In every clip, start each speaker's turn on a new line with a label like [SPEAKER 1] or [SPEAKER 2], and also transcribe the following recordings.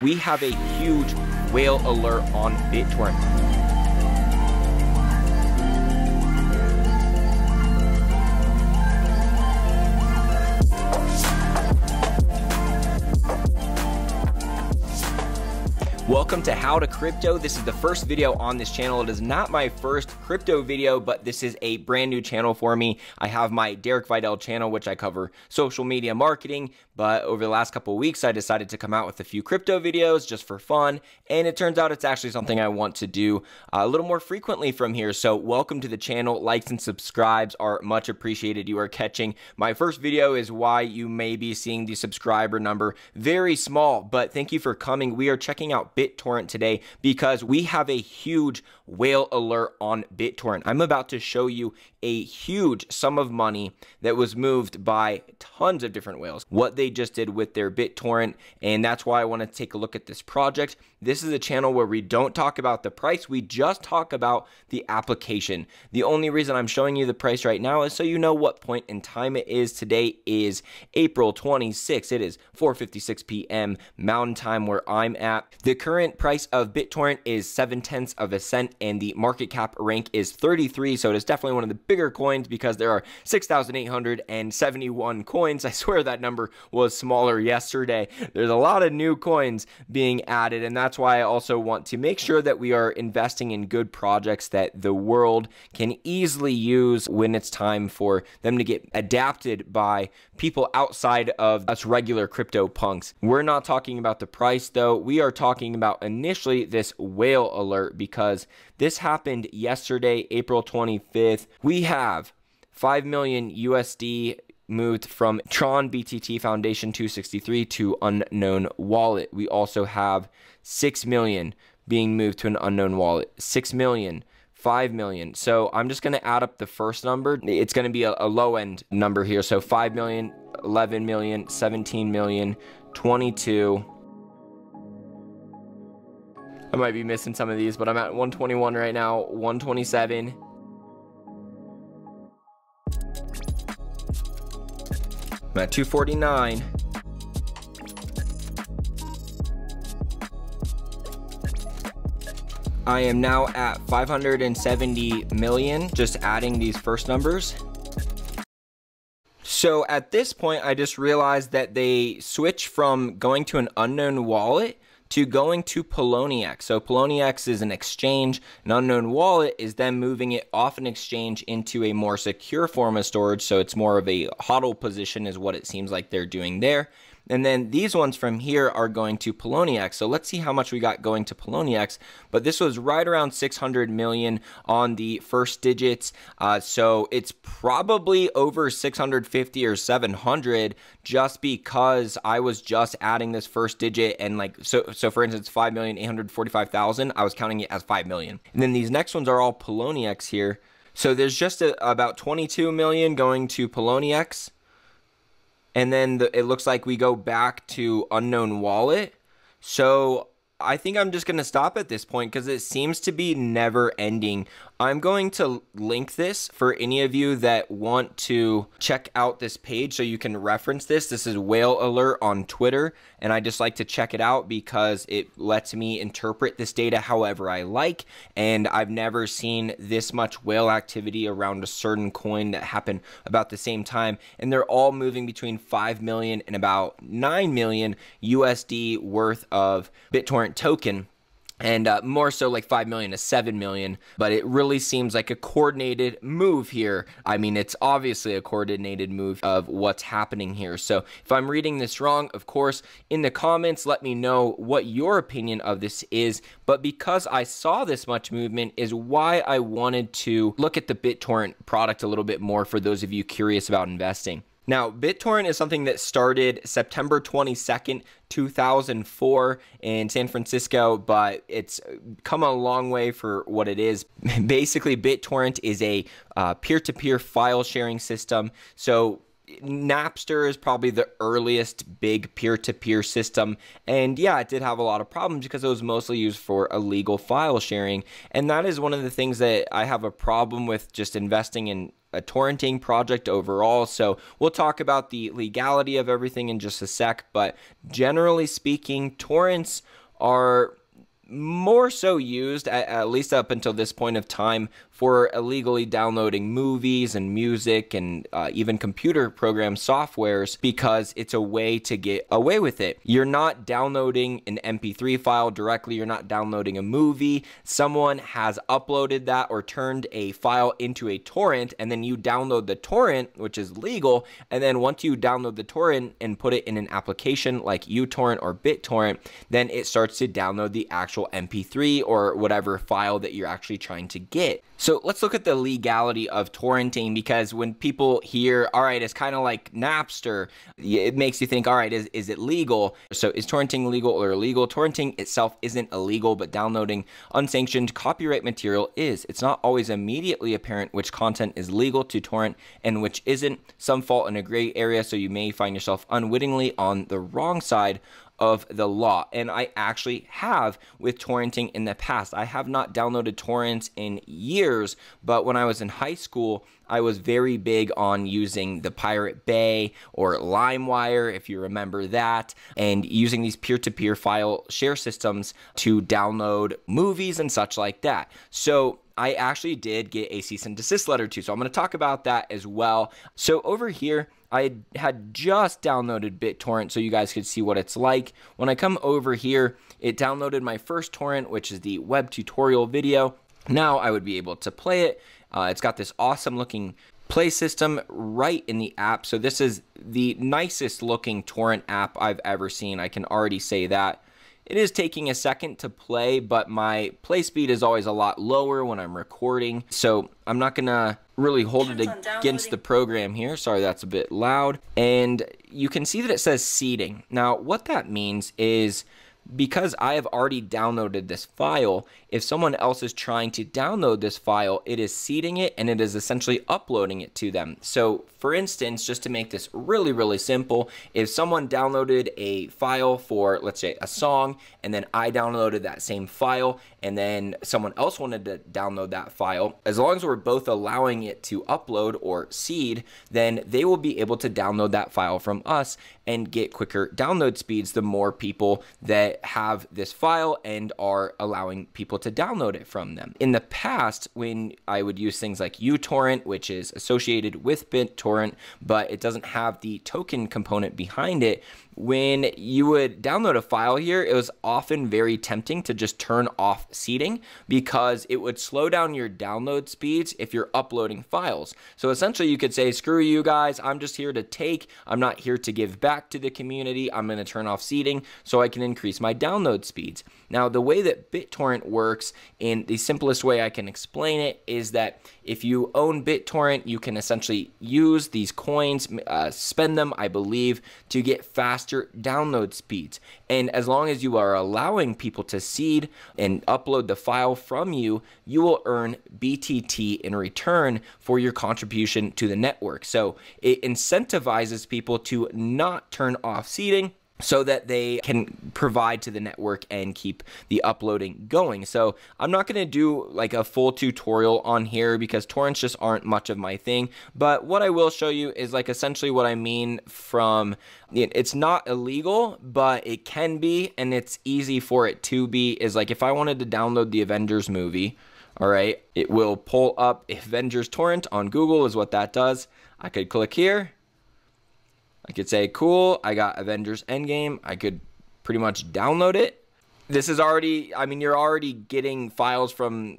[SPEAKER 1] We have a huge whale alert on BitTorrent. Welcome to How to Crypto. This is the first video on this channel. It is not my first crypto video, but this is a brand new channel for me. I have my Derek Vidal channel, which I cover social media marketing, but over the last couple of weeks, I decided to come out with a few crypto videos just for fun, and it turns out it's actually something I want to do a little more frequently from here. So welcome to the channel. Likes and subscribes are much appreciated. You are catching my first video is why you may be seeing the subscriber number very small, but thank you for coming. We are checking out BitTorrent today because we have a huge whale alert on BitTorrent. I'm about to show you a huge sum of money that was moved by tons of different whales, what they just did with their BitTorrent, and that's why I want to take a look at this project. This is a channel where we don't talk about the price, we just talk about the application. The only reason I'm showing you the price right now is so you know what point in time it is. Today is April 26th. It is 4:56 p.m. Mountain Time where I'm at. The current price of BitTorrent is 0.7 of a cent, and the market cap rank is 33, so it is definitely one of the bigger coins because there are 6,871 coins. I swear that number was smaller yesterday. There's a lot of new coins being added, and that's why I also want to make sure that we are investing in good projects that the world can easily use when it's time for them to get adapted by people outside of us regular crypto punks. We're not talking about the price though. We are talking about initially this whale alert because this happened yesterday, April 25th. We have 5 million USD moved from Tron BTT Foundation 263 to unknown wallet. We also have 6 million being moved to an unknown wallet. 6 million, 5 million. So I'm just going to add up the first number. It's going to be a low end number here. So 5 million, 11 million, 17 million, 22. I might be missing some of these, but I'm at 121 right now, 127. I'm at 249. I am now at 570 million, just adding these first numbers. So at this point, I just realized that they switched from going to an unknown wallet to going to Poloniex. So Poloniex is an exchange. An unknown wallet is then moving it off an exchange into a more secure form of storage. So it's more of a HODL position is what it seems like they're doing there. And then these ones from here are going to Poloniex. So let's see how much we got going to Poloniex. But this was right around 600 million on the first digits. So it's probably over 650 or 700 just because I was just adding this first digit. And like, so for instance, 5,845,000, I was counting it as 5 million. And then these next ones are all Poloniex here. So there's just about 22 million going to Poloniex. And then it looks like we go back to unknown wallet. So I think I'm just going to stop at this point because it seems to be never ending. I'm going to link this for any of you that want to check out this page so you can reference this. This is Whale Alert on Twitter, and I just like to check it out because it lets me interpret this data however I like, and I've never seen this much whale activity around a certain coin that happened about the same time, and they're all moving between 5 million and about 9 million USD worth of BitTorrent token. And more so like 5 million to 7 million, but it really seems like a coordinated move here. I mean, it's obviously a coordinated move of what's happening here. So if I'm reading this wrong, of course, in the comments, let me know what your opinion of this is. But because I saw this much movement is why I wanted to look at the BitTorrent product a little bit more for those of you curious about investing. Now, BitTorrent is something that started September 22nd, 2004 in San Francisco, but it's come a long way for what it is. Basically, BitTorrent is a peer-to-peer file sharing system. So Napster is probably the earliest big peer-to-peer system, and yeah, it did have a lot of problems because it was mostly used for illegal file sharing, and that is one of the things that I have a problem with just investing in a torrenting project overall. So we'll talk about the legality of everything in just a sec, but generally speaking, torrents are more so used, at least up until this point of time, for illegally downloading movies and music and even computer program softwares, because it's a way to get away with it. You're not downloading an MP3 file directly. You're not downloading a movie. Someone has uploaded that or turned a file into a torrent, and then you download the torrent, which is legal. And then once you download the torrent and put it in an application like uTorrent or BitTorrent, then it starts to download the actual MP3 or whatever file that you're actually trying to get. So let's look at the legality of torrenting, because when people hear, all right, it's kind of like Napster, it makes you think, all right, is it legal? So is torrenting legal or illegal? Torrenting itself isn't illegal, but downloading unsanctioned copyright material is. It's not always immediately apparent which content is legal to torrent and which isn't. Some fall in a gray area, so you may find yourself unwittingly on the wrong side of the law. And I actually have with torrenting in the past. I have not downloaded torrents in years, but when I was in high school, I was very big on using the Pirate Bay or LimeWire, if you remember that, and using these peer-to-peer file share systems to download movies and such like that. So I actually did get a cease and desist letter too, so I'm going to talk about that as well. So over here, I had just downloaded BitTorrent so you guys could see what it's like. When I come over here, it downloaded my first torrent, which is the web tutorial video. Now I would be able to play it. It's got this awesome looking play system right in the app. So this is the nicest looking torrent app I've ever seen. I can already say that. It is taking a second to play, but my play speed is always a lot lower when I'm recording. So I'm not gonna really hold it against the program here. Sorry, that's a bit loud. And you can see that it says seeding. Now, what that means is, because I have already downloaded this file, if someone else is trying to download this file, it is seeding it and it is essentially uploading it to them. So for instance, just to make this really, really simple, if someone downloaded a file for, let's say, a song, and then I downloaded that same file, and then someone else wanted to download that file, as long as we're both allowing it to upload or seed, then they will be able to download that file from us and get quicker download speeds the more people that have this file and are allowing people to download it from them. In the past, when I would use things like uTorrent, which is associated with BitTorrent, but it doesn't have the token component behind it, when you would download a file here, it was often very tempting to just turn off seeding because it would slow down your download speeds if you're uploading files. So essentially you could say, screw you guys, I'm just here to take, I'm not here to give back to the community, I'm going to turn off seeding so I can increase my download speeds. Now, the way that BitTorrent works, in the simplest way I can explain it, is that if you own BitTorrent, you can essentially use these coins, spend them, I believe, to get faster download speeds. And as long as you are allowing people to seed and upload the file from you, you will earn BTT in return for your contribution to the network. So it incentivizes people to not turn off seeding, so that they can provide to the network and keep the uploading going. So I'm not going to do like a full tutorial on here because torrents just aren't much of my thing. But what I will show you is like essentially what I mean from, it's not illegal, but it can be, and it's easy for it to be, is like if I wanted to download the Avengers movie, all right, it will pull up Avengers torrent on Google is what that does. I could click here. I could say, cool, I got Avengers Endgame. I could pretty much download it. This is already, I mean, you're already getting files from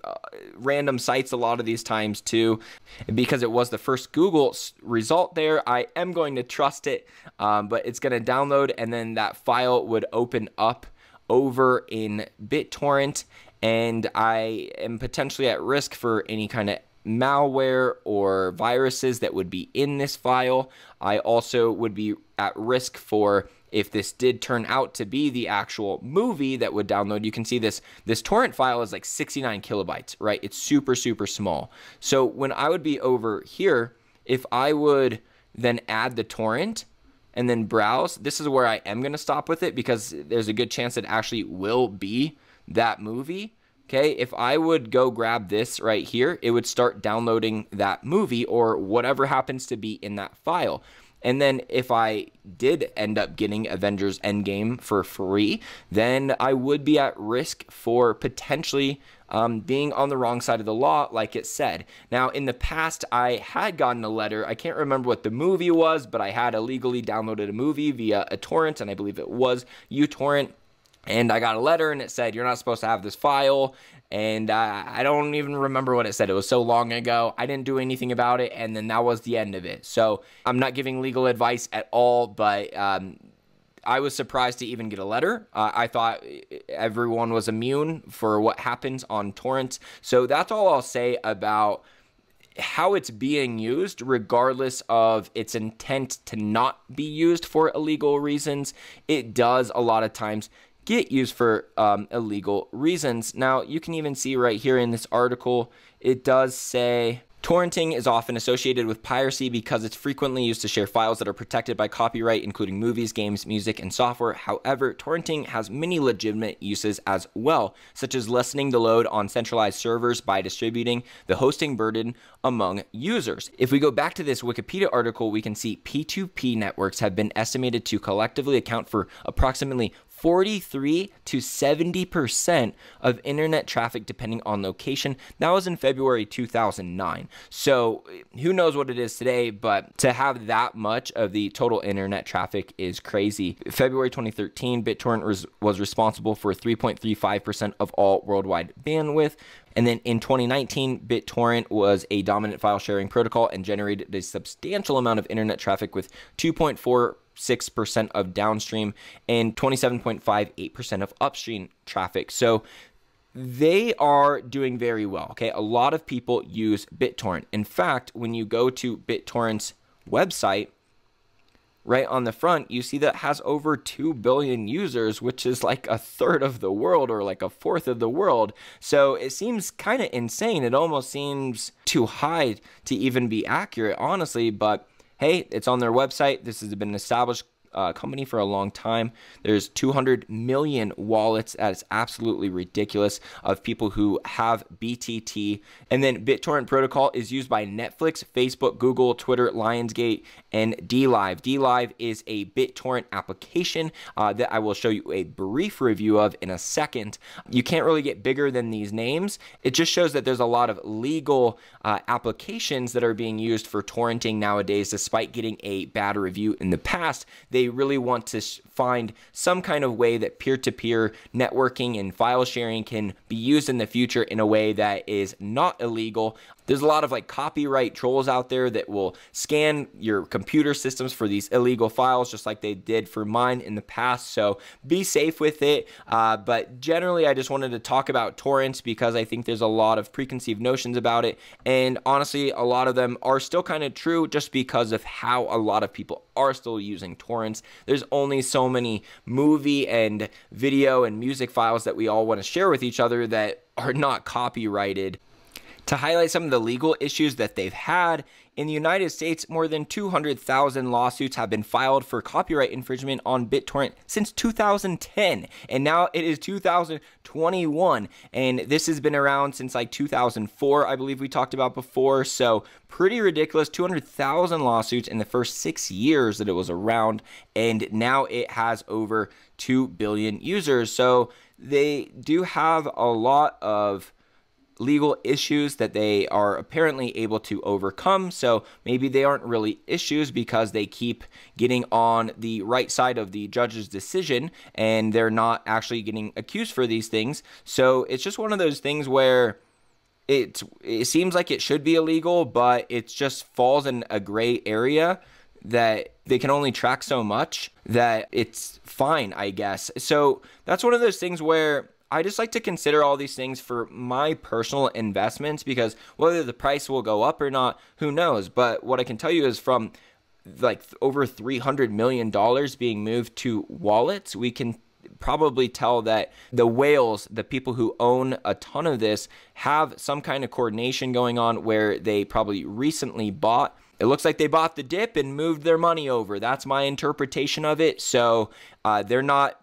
[SPEAKER 1] random sites a lot of these times too. And because it was the first Google result there, I am going to trust it, but it's going to download, and then that file would open up over in BitTorrent, and I am potentially at risk for any kind of malware or viruses that would be in this file. I also would be at risk for, if this did turn out to be the actual movie that would download. You can see this torrent file is like 69 kilobytes, right? It's super, super small. So when I would be over here, if I would then add the torrent, and then browse. This is where I am going to stop with it because there's a good chance it actually will be that movie. Okay, if I would go grab this right here, it would start downloading that movie or whatever happens to be in that file. And then if I did end up getting Avengers Endgame for free, then I would be at risk for potentially being on the wrong side of the law, like it said. Now, in the past, I had gotten a letter. I can't remember what the movie was, but I had illegally downloaded a movie via a torrent, and I believe it was uTorrent. And I got a letter, and it said, you're not supposed to have this file. And I don't even remember what it said. It was so long ago. I didn't do anything about it, and then that was the end of it. So I'm not giving legal advice at all, but I was surprised to even get a letter. I thought everyone was immune for what happens on torrents. So that's all I'll say about how it's being used, regardless of its intent to not be used for illegal reasons. It does a lot of times get used for illegal reasons. Now, you can even see right here in this article, it does say, torrenting is often associated with piracy because it's frequently used to share files that are protected by copyright, including movies, games, music, and software. However, torrenting has many legitimate uses as well, such as lessening the load on centralized servers by distributing the hosting burden among users. If we go back to this Wikipedia article, we can see P2P networks have been estimated to collectively account for approximately 43 to 70% of internet traffic depending on location. That was in February 2009. So who knows what it is today, but to have that much of the total internet traffic is crazy. February 2013, BitTorrent was responsible for 3.35% of all worldwide bandwidth. And then in 2019, BitTorrent was a dominant file sharing protocol and generated a substantial amount of internet traffic with 2.46% of downstream and 27.58% of upstream traffic. So they are doing very well. Okay, a lot of people use BitTorrent. In fact, when you go to BitTorrent's website, right on the front, you see that it has over 2 billion users, which is like a third of the world or like a fourth of the world. So it seems kind of insane. It almost seems too high to even be accurate, honestly. But hey, it's on their website. This has been an established company for a long time. There's 200 million wallets. That's absolutely ridiculous, of people who have BTT. And then BitTorrent protocol is used by Netflix, Facebook, Google, Twitter, Lionsgate, and DLive. DLive is a BitTorrent application that I will show you a brief review of in a second. You can't really get bigger than these names. It just shows that there's a lot of legal applications that are being used for torrenting nowadays, despite getting a bad review in the past. They really want to find some kind of way that peer-to-peer networking and file sharing can be used in the future in a way that is not illegal. There's a lot of like copyright trolls out there that will scan your computer systems for these illegal files, just like they did for mine in the past. So be safe with it. But generally, I just wanted to talk about torrents because I think there's a lot of preconceived notions about it. And honestly, a lot of them are still kind of true just because of how a lot of people are still using torrents. There's only so many movie and video and music files that we all want to share with each other that are not copyrighted. To highlight some of the legal issues that they've had, in the United States, more than 200,000 lawsuits have been filed for copyright infringement on BitTorrent since 2010, and now it is 2021, and this has been around since like 2004, I believe we talked about before. So pretty ridiculous. 200,000 lawsuits in the first 6 years that it was around, and now it has over 2 billion users. So they do have a lot of legal issues that they are apparently able to overcome. So maybe they aren't really issues because they keep getting on the right side of the judge's decision and they're not actually getting accused for these things. So it's just one of those things where it seems like it should be illegal, but it just falls in a gray area that they can only track so much that it's fine, I guess. So that's one of those things where I just like to consider all these things for my personal investments, because whether the price will go up or not, who knows? But what I can tell you is from like over $300 million being moved to wallets, we can probably tell that the whales, the people who own a ton of this, have some kind of coordination going on where they probably recently bought it looks like they bought the dip and moved their money over. That's my interpretation of it. So they're not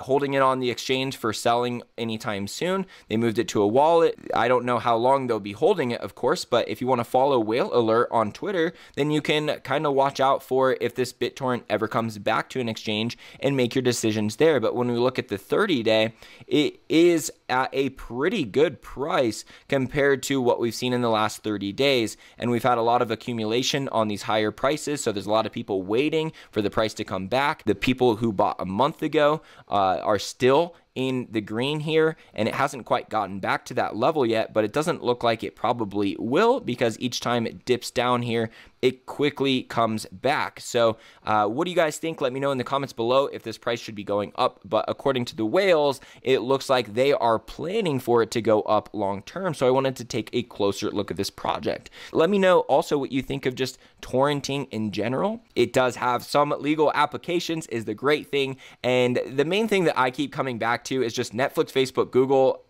[SPEAKER 1] holding it on the exchange for selling anytime soon. They moved it to a wallet. I don't know how long they'll be holding it, of course, but if you want to follow Whale Alert on Twitter, then you can kind of watch out for if this BitTorrent ever comes back to an exchange and make your decisions there. But when we look at the 30-day, it is at a pretty good price compared to what we've seen in the last 30 days. And we've had a lot of accumulation on these higher prices. So there's a lot of people waiting for the price to come back. The people who bought a month ago are still in the green here, and it hasn't quite gotten back to that level yet, but it doesn't look like it probably will, because each time it dips down here, it quickly comes back. So what do you guys think? Let me know in the comments below if this price should be going up. But according to the whales, it looks like they are planning for it to go up long term. So I wanted to take a closer look at this project. Let me know also what you think of just torrenting in general. It does have some legal applications, is the great thing. And the main thing that I keep coming back to is just Netflix, Facebook, Google.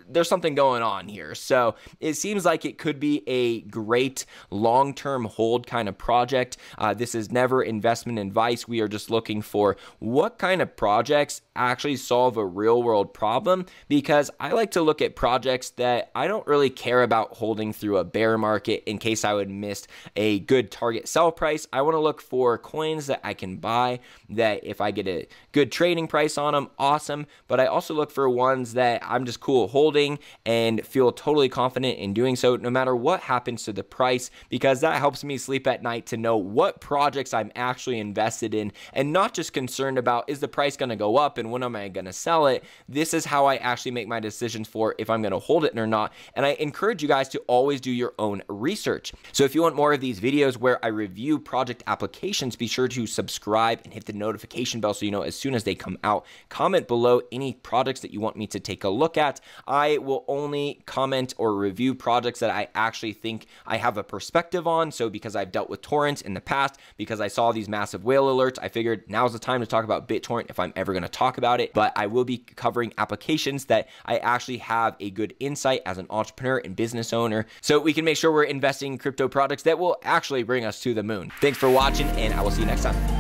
[SPEAKER 1] There's something going on here. So it seems like it could be a great long-term hold kind of project. This is never investment advice. We are just looking for what kind of projects actually solve a real world problem, because I like to look at projects that I don't really care about holding through a bear market in case I would miss a good target sell price. I want to look for coins that I can buy, that if I get a good trading price on them, awesome. But I also look for ones that I'm just cool holding and feel totally confident in doing so no matter what happens to the price, because that helps me sleep at night to know what projects I'm actually invested in and not just concerned about, is the price going to go up and when am I going to sell it? This is how I actually make my decisions for if I'm going to hold it or not. And I encourage you guys to always do your own research. So if you want more of these videos where I review project applications, be sure to subscribe and hit the notification bell so you know as soon as they come out. Comment below any projects that you want me to take a look at. I will only comment or review projects that I actually think I have a perspective on. So because I've dealt with torrents in the past, because I saw these massive whale alerts, I figured now's the time to talk about BitTorrent if I'm ever going to talk about it. But I will be covering applications that I actually have a good insight as an entrepreneur and business owner, so we can make sure we're investing in crypto products that will actually bring us to the moon. Thanks for watching, and I will see you next time.